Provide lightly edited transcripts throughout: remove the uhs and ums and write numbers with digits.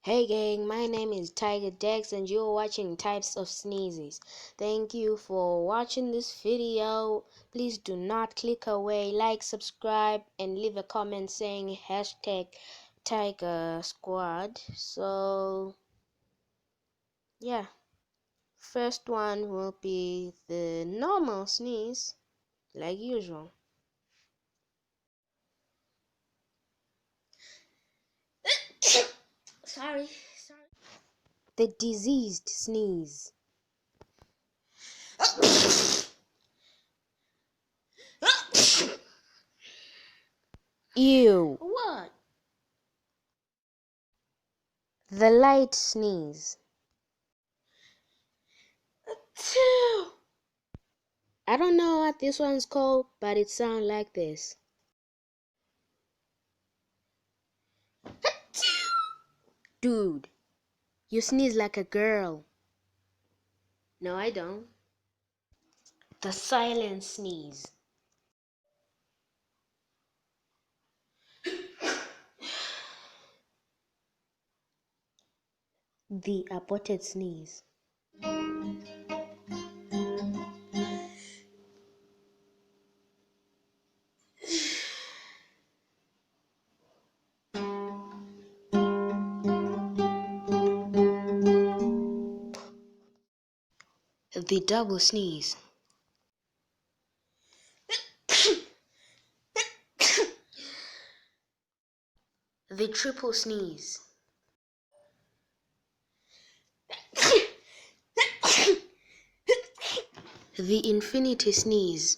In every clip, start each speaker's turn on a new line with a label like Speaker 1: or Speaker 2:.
Speaker 1: Hey gang, my name is Tiger Dex and you're watching Types of Sneezes. Thank you for watching this video. Please do not click away, like, subscribe, and leave a comment saying hashtag Tiger Squad. So yeah, first one will be the normal sneeze, like usual.
Speaker 2: Sorry.
Speaker 1: The diseased sneeze. Ew.
Speaker 2: What?
Speaker 1: The light sneeze. I don't know what this one's called, but it sounds like this. Dude, you sneeze like a girl. No, I don't. The silent sneeze. The aborted sneeze. The double sneeze. The triple sneeze. The infinity sneeze.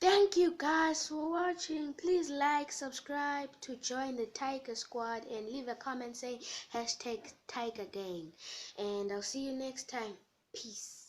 Speaker 1: Thank you guys for watching. Please like, subscribe to join the Tiger Squad and leave a comment saying hashtag Tiger Gang. And I'll see you next time. Peace.